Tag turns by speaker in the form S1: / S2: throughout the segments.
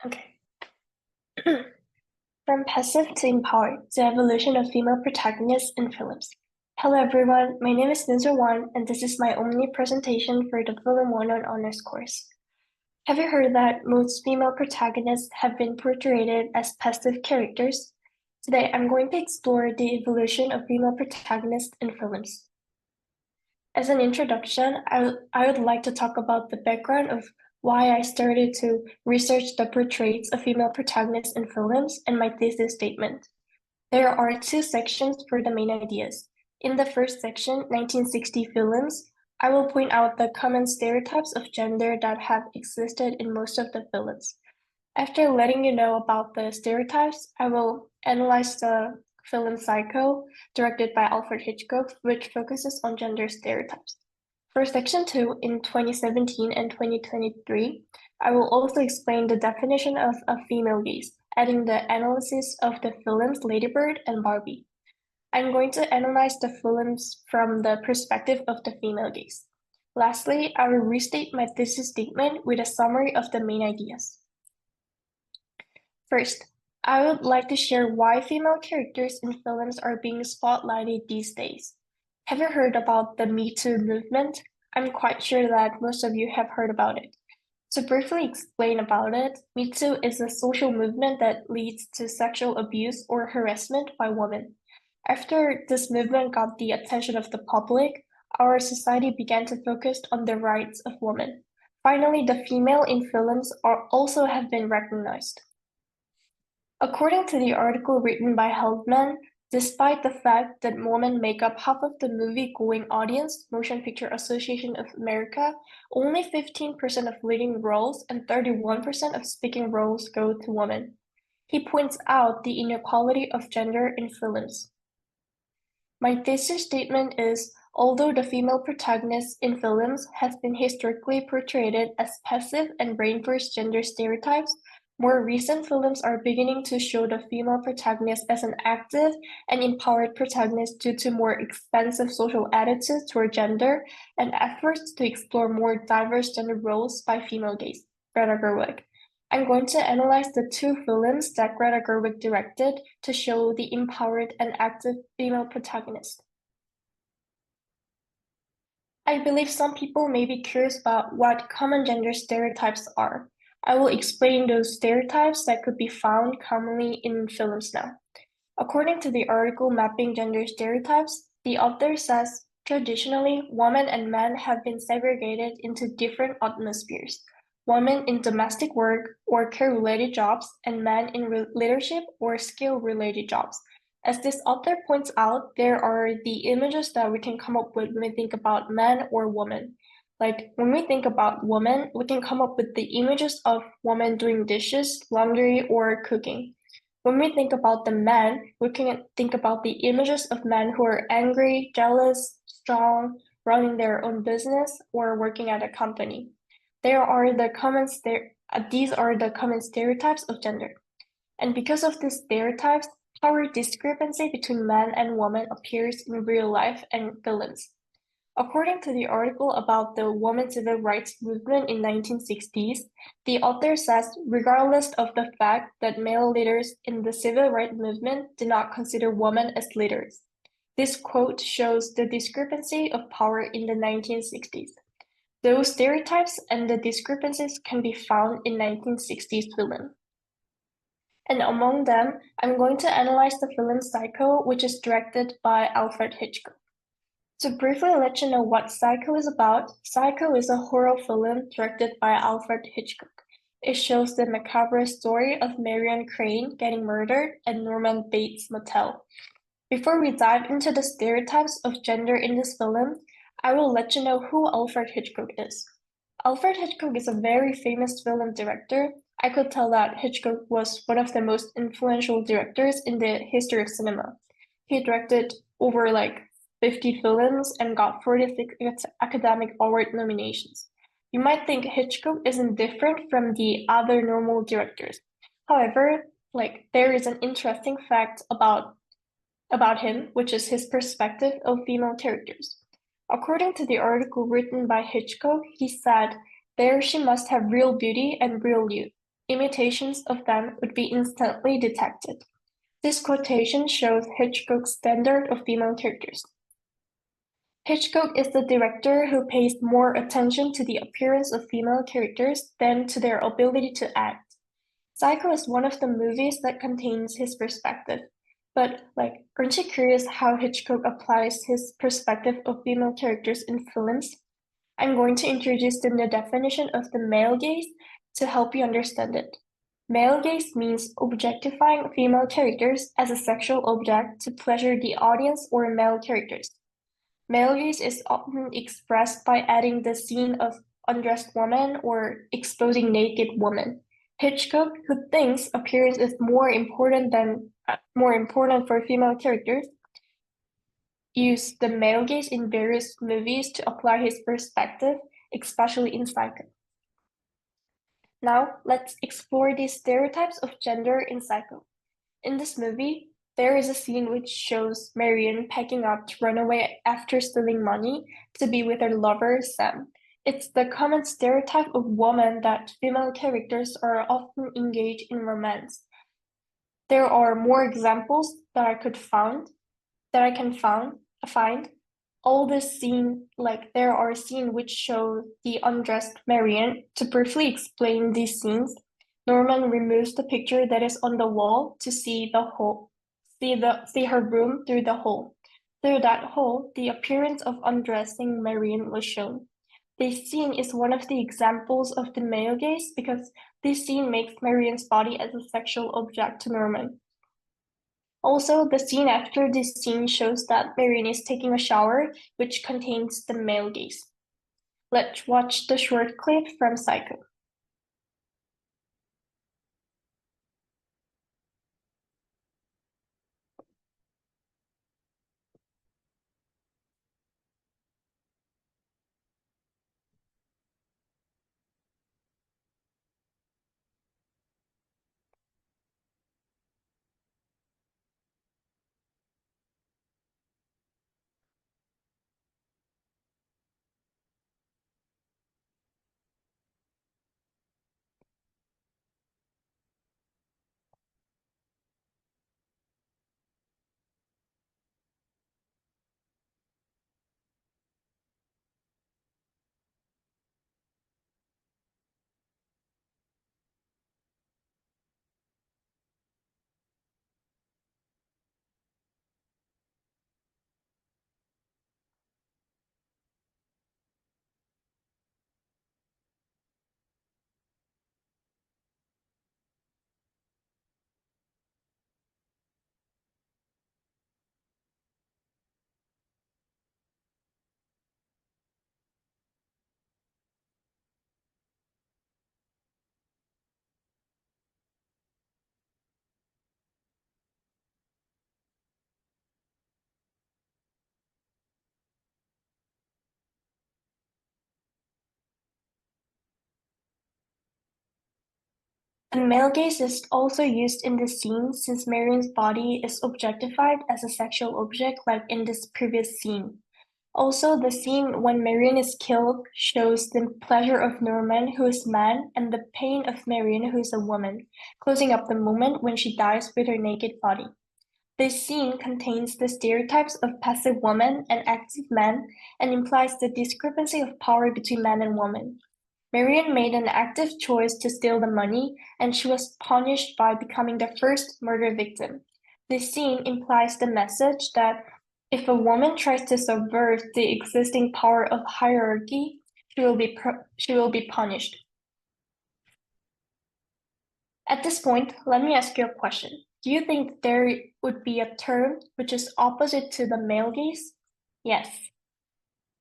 S1: Okay. From passive to empowered, the evolution of female protagonists in films. Hello everyone, my name is Noonsol, and this is my OMNI presentation for the Film 101 Honors course. Have you heard that most female protagonists have been portrayed as passive characters? Today I'm going to explore the evolution of female protagonists in films. As an introduction, I would like to talk about the background of why I started to research the portraits of female protagonists in films and my thesis statement. There are two sections for the main ideas. In the first section, 1960 films, I will point out the common stereotypes of gender that have existed in most of the films. After letting you know about the stereotypes, I will analyze the film Psycho, directed by Alfred Hitchcock, which focuses on gender stereotypes. For section 2, in 2017 and 2023, I will also explain the definition of a female gaze, adding the analysis of the films Lady Bird and Barbie. I'm going to analyze the films from the perspective of the female gaze. Lastly, I will restate my thesis statement with a summary of the main ideas. First, I would like to share why female characters in films are being spotlighted these days. Have you heard about the Me Too movement? I'm quite sure that most of you have heard about it. To briefly explain about it, Me Too is a social movement that leads to sexual abuse or harassment by women. After this movement got the attention of the public, our society began to focus on the rights of women. Finally, the female in films also have been recognized. According to the article written by Heldman, despite the fact that women make up half of the movie-going audience, Motion Picture Association of America, only 15% of leading roles and 31% of speaking roles go to women. He points out the inequality of gender in films. My thesis statement is, although the female protagonist in films has been historically portrayed as passive and reinforced gender stereotypes, more recent films are beginning to show the female protagonist as an active and empowered protagonist due to more expansive social attitudes toward gender and efforts to explore more diverse gender roles by female gaze. Greta Gerwig. I'm going to analyze the two films that Greta Gerwig directed to show the empowered and active female protagonist. I believe some people may be curious about what common gender stereotypes are. I will explain those stereotypes that could be found commonly in films now. According to the article Mapping Gender Stereotypes, the author says, traditionally, women and men have been segregated into different atmospheres. Women in domestic work or care-related jobs, and men in leadership or skill-related jobs. As this author points out, there are the images that we can come up with when we think about men or women. Like when we think about women, we can come up with the images of women doing dishes, laundry, or cooking. When we think about the men, we can think about the images of men who are angry, jealous, strong, running their own business, or working at a company. These are the common stereotypes of gender. And because of these stereotypes, power discrepancy between men and women appears in real life and villains. According to the article about the women's civil rights movement in 1960s, the author says regardless of the fact that male leaders in the civil rights movement did not consider women as leaders. This quote shows the discrepancy of power in the 1960s. Those stereotypes and the discrepancies can be found in 1960s film. And among them, I'm going to analyze the film Psycho, which is directed by Alfred Hitchcock. To briefly let you know what Psycho is about, Psycho is a horror film directed by Alfred Hitchcock. It shows the macabre story of Marion Crane getting murdered at Norman Bates Motel. Before we dive into the stereotypes of gender in this film, I will let you know who Alfred Hitchcock is. Alfred Hitchcock is a very famous film director. I could tell that Hitchcock was one of the most influential directors in the history of cinema. He directed over 50 films and got 46 Academic Award nominations. You might think Hitchcock isn't different from the other normal directors. However, there is an interesting fact about him, which is his perspective of female characters. According to the article written by Hitchcock, he said, "There she must have real beauty and real youth. imitations of them would be instantly detected. This quotation shows Hitchcock's standard of female characters. Hitchcock is the director who pays more attention to the appearance of female characters than to their ability to act. Psycho is one of the movies that contains his perspective. But, aren't you curious how Hitchcock applies his perspective of female characters in films? I'm going to introduce them the definition of the male gaze to help you understand it. Male gaze means objectifying female characters as a sexual object to pleasure the audience or male characters. Male gaze is often expressed by adding the scene of undressed woman or exposing naked woman. Hitchcock, who thinks appearance is more important for female characters, used the male gaze in various movies to apply his perspective, especially in Psycho. Now, let's explore the stereotypes of gender in Psycho. In this movie, there is a scene which shows Marion packing up to run away after stealing money to be with her lover, Sam. It's the common stereotype of woman that female characters are often engaged in romance. There are more examples that I can find. All this scene, there are scenes which show the undressed Marion. To briefly explain these scenes, Norman removes the picture that is on the wall to see her room through the hole. Through that hole, the appearance of undressing Marion was shown. This scene is one of the examples of the male gaze because this scene makes Marion's body as a sexual object to Norman. Also, the scene after this scene shows that Marion is taking a shower, which contains the male gaze. Let's watch the short clip from Psycho. The male gaze is also used in this scene since Marion's body is objectified as a sexual object like in this previous scene. Also, the scene when Marion is killed shows the pleasure of Norman, who is man, and the pain of Marion, who is a woman, closing up the moment when she dies with her naked body. This scene contains the stereotypes of passive woman and active man and implies the discrepancy of power between man and woman. Marion made an active choice to steal the money, and she was punished by becoming the first murder victim. This scene implies the message that if a woman tries to subvert the existing power of hierarchy, she will be punished. At this point, let me ask you a question. Do you think there would be a term which is opposite to the male gaze? Yes.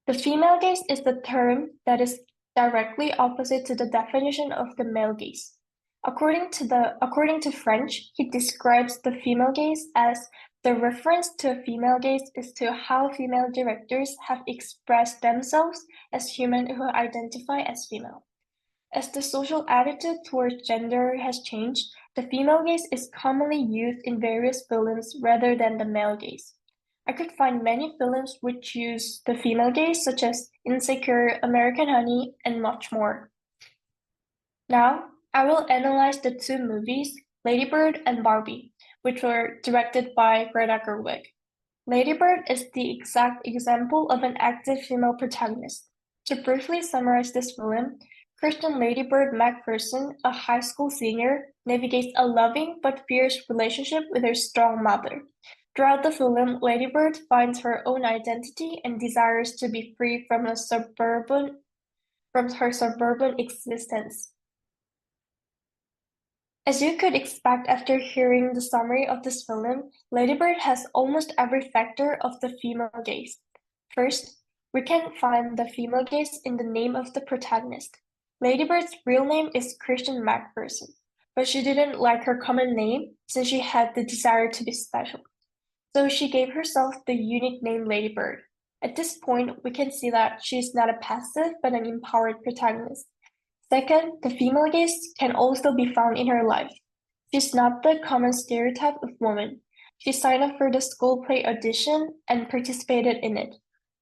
S1: The female gaze is the term that is directly opposite to the definition of the male gaze. According to French, he describes the female gaze as the reference to a female gaze is to how female directors have expressed themselves as human who identify as female. As the social attitude towards gender has changed, the female gaze is commonly used in various films rather than the male gaze. I could find many films which use the female gaze, such as Insecure, American Honey, and much more. Now, I will analyze the two movies, Lady Bird and Barbie, which were directed by Greta Gerwig. Lady Bird is the exact example of an active female protagonist. To briefly summarize this film, Christian Lady Bird Macpherson, a high school senior, navigates a loving but fierce relationship with her strong mother. Throughout the film, Lady Bird finds her own identity and desires to be free from her suburban existence. As you could expect after hearing the summary of this film, Lady Bird has almost every factor of the female gaze. First, we can find the female gaze in the name of the protagonist. Lady Bird's real name is Christian Macpherson, but she didn't like her common name since she had the desire to be special. So she gave herself the unique name Lady Bird. At this point, we can see that she is not a passive but an empowered protagonist. Second, the female gaze can also be found in her life. She's not the common stereotype of woman. She signed up for the school play audition and participated in it.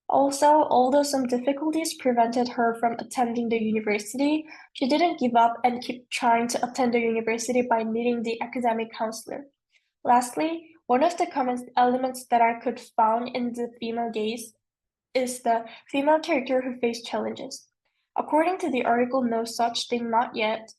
S1: Also, although some difficulties prevented her from attending the university, she didn't give up and kept trying to attend the university by meeting the academic counselor. Lastly, one of the common elements that I could found in the female gaze is the female character who faced challenges. According to the article No Such Thing Not Yet,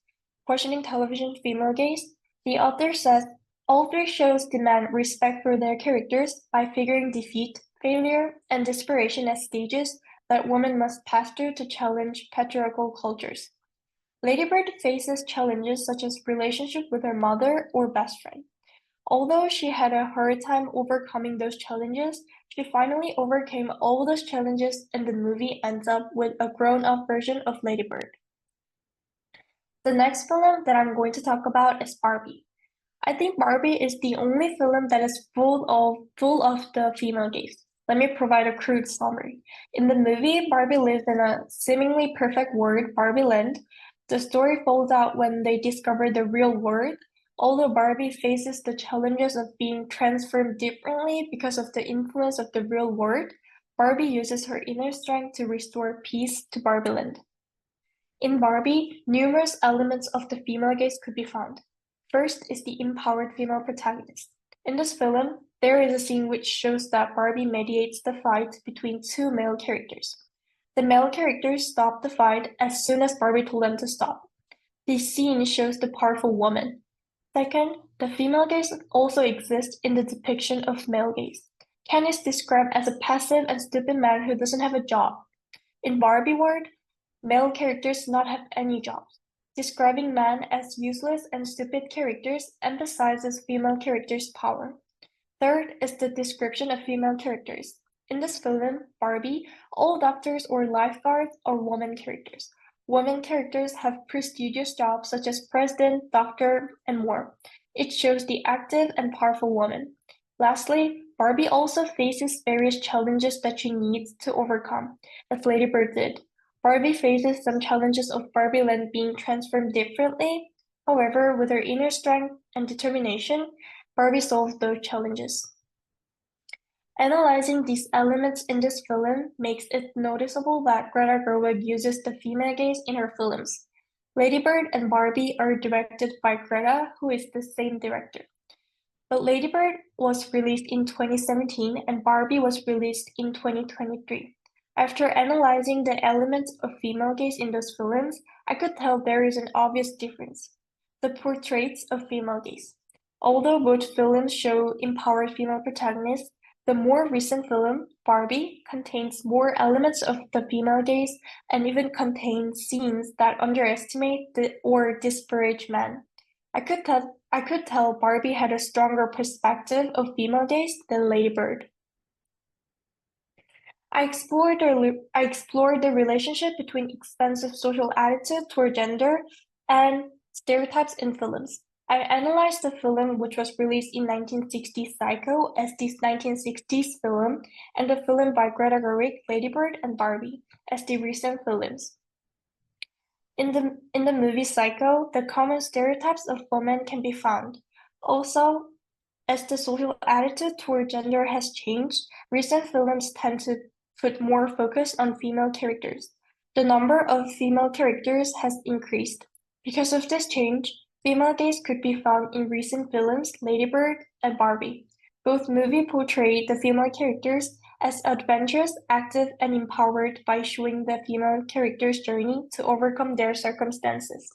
S1: Questioning Television Female Gaze, the author says all three shows demand respect for their characters by figuring defeat, failure, and desperation as stages that women must pass through to challenge patriarchal cultures. Lady Bird faces challenges such as relationship with her mother or best friend. Although she had a hard time overcoming those challenges, she finally overcame all those challenges and the movie ends up with a grown-up version of Lady Bird. The next film that I'm going to talk about is Barbie. I think Barbie is the only film that is full of the female gaze. Let me provide a crude summary. In the movie, Barbie lives in a seemingly perfect world, Barbie Land. The story folds out when they discover the real world. Although Barbie faces the challenges of being transformed differently because of the influence of the real world, Barbie uses her inner strength to restore peace to Barbie Land. In Barbie, numerous elements of the female gaze could be found. First is the empowered female protagonist. In this film, there is a scene which shows that Barbie mediates the fight between two male characters. The male characters stop the fight as soon as Barbie told them to stop. This scene shows the powerful woman. Second, the female gaze also exists in the depiction of male gaze. Ken is described as a passive and stupid man who doesn't have a job. In Barbie world, male characters do not have any jobs. Describing men as useless and stupid characters emphasizes female characters' power. Third is the description of female characters. In this film, Barbie, all doctors or lifeguards are women characters. Women characters have prestigious jobs such as president, doctor, and more. It shows the active and powerful woman. Lastly, Barbie also faces various challenges that she needs to overcome, as Lady Bird did. Barbie faces some challenges of Barbie Land being transformed differently. However, with her inner strength and determination, Barbie solves those challenges. Analyzing these elements in this film makes it noticeable that Greta Gerwig uses the female gaze in her films. Lady Bird and Barbie are directed by Greta, who is the same director. But Lady Bird was released in 2017 and Barbie was released in 2023. After analyzing the elements of female gaze in those films, I could tell there is an obvious difference. The portraits of female gaze. Although both films show empowered female protagonists, the more recent film, Barbie, contains more elements of the female gaze and even contains scenes that underestimate or disparage men. I could tell Barbie had a stronger perspective of female gaze than Lady Bird. I explored the relationship between expensive social attitude toward gender and stereotypes in films. I analyzed the film which was released in 1960s Psycho as the 1960s film and the film by Greta Gerwig, Lady Bird and Barbie as the recent films. In the movie Psycho, the common stereotypes of women can be found. Also, as the social attitude toward gender has changed, recent films tend to put more focus on female characters. The number of female characters has increased. Because of this change, female gaze could be found in recent films Lady Bird and Barbie. Both movies portray the female characters as adventurous, active, and empowered by showing the female character's journey to overcome their circumstances.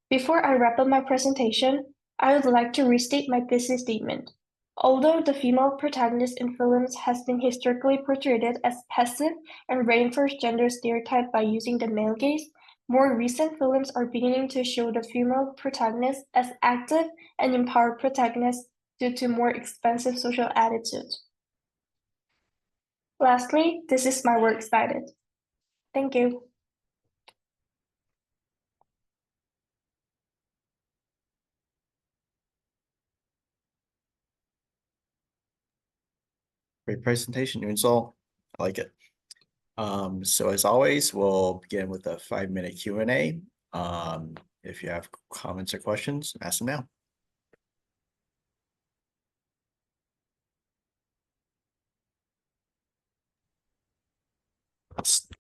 S1: Before I wrap up my presentation, I would like to restate my thesis statement. Although the female protagonist in films has been historically portrayed as passive and reinforce gender stereotype by using the male gaze, more recent films are beginning to show the female protagonist as active and empowered protagonists due to more expansive social attitudes. Lastly, this is my work cited. Thank you.
S2: Great presentation, Noonsol. I like it. So as always, we'll begin with a 5-minute Q&A. If you have comments or questions, ask them now.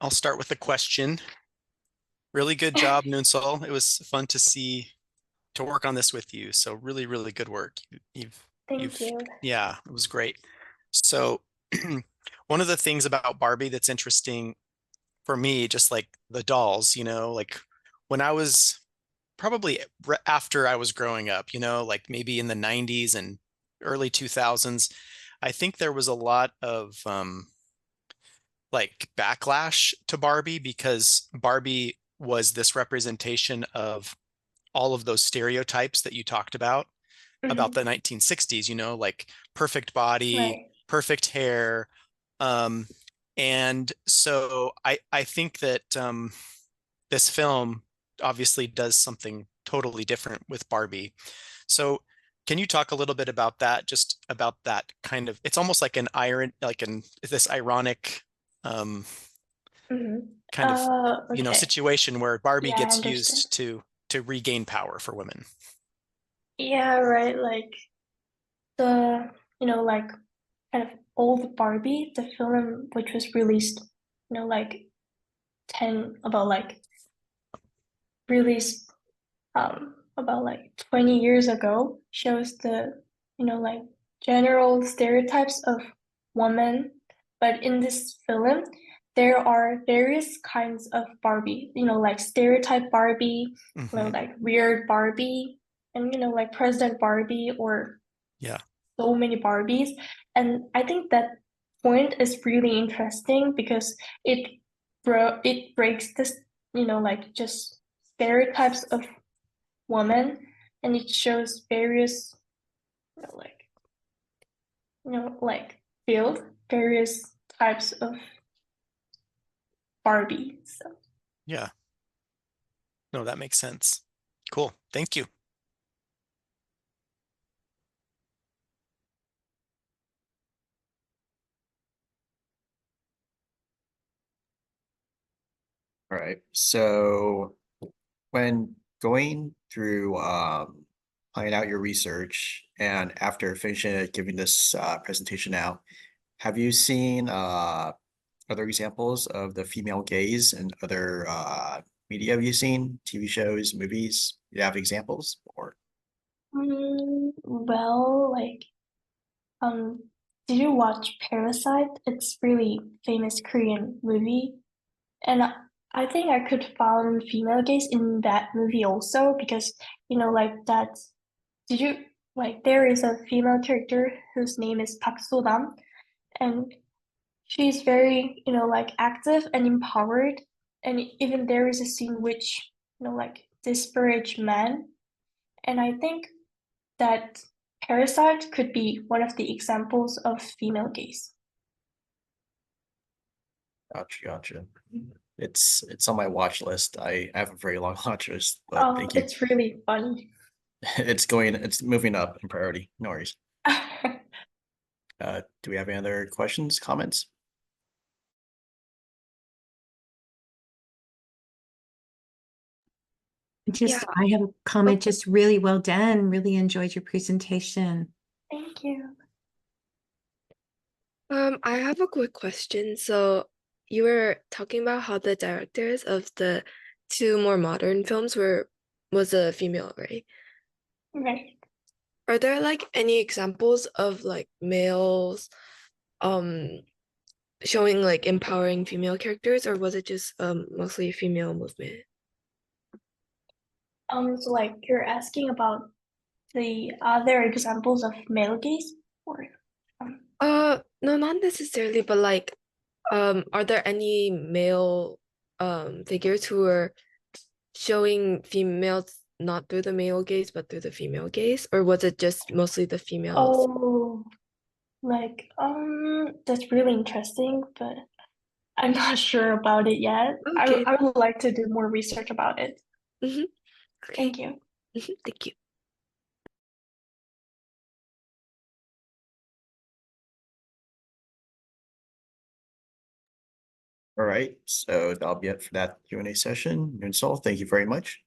S3: I'll start with a question. Really good job, Noonsol. It was fun to work on this with you. So really, really good work.
S1: Thank you.
S3: Yeah, it was great. So one of the things about Barbie that's interesting for me, just like the dolls, like when I was probably after I was growing up, like maybe in the 90s and early 2000s, I think there was a lot of like backlash to Barbie because Barbie was this representation of all of those stereotypes that you talked about the 1960s, like perfect body,
S1: Right.
S3: perfect hair. And so I think that this film obviously does something totally different with Barbie. So can you talk a little bit about that, just about that kind of, it's almost like this ironic kind of
S1: Okay.
S3: situation where Barbie
S1: Yeah, I
S3: gets
S1: understand.
S3: used to regain power for women.
S1: Yeah, right. Like the, like kind of old Barbie, the film which was released, like 10 about like released about like 20 years ago, shows the, like general stereotypes of women. But in this film, there are various kinds of Barbie, like stereotype Barbie, like weird Barbie, and like President Barbie, or
S3: Yeah.
S1: so many Barbies. And I think that point is really interesting because it breaks this, like just stereotypes of women, and it shows various, like field, various types of Barbie. So
S3: Yeah. No, that makes sense. Cool. Thank you.
S2: All right. So when going through planning out your research and after finishing it, giving this presentation out, have you seen other examples of the female gaze and other media have you seen? TV shows, movies? Do you have examples? Or
S1: well, like did you watch Parasite? It's really famous Korean movie. And I think I could find female gaze in that movie also because, like that, did you, like, there is a female character whose name is Park So-dam, and she's very, like active and empowered. And even there is a scene which, like disparage men. And I think that Parasite could be one of the examples of female gaze.
S2: gotcha. It's on my watch list. I have a very long watch list, but thank you.
S1: It's really funny.
S2: It's moving up in priority. No worries. Do we have any other questions, comments?
S4: I have a comment, just really well done. Really enjoyed your presentation.
S1: Thank you.
S5: I have a quick question. So you were talking about how the directors of the two more modern films were was a female, right?
S1: Okay.
S5: Are there like any examples of like males showing like empowering female characters, or was it just mostly female movement?
S1: So like you're asking about the other examples of male gaze or um,
S5: No, not necessarily, but like are there any male figures who are showing females not through the male gaze but through the female gaze, or was it just mostly the females?
S1: oh, like that's really interesting, but I'm not sure about it yet.
S5: Okay.
S1: I would like to do more research about it.
S5: Okay.
S1: Thank you.
S5: Thank you.
S2: All right, so that'll be it for that Q&A session. Noonsol, thank you very much.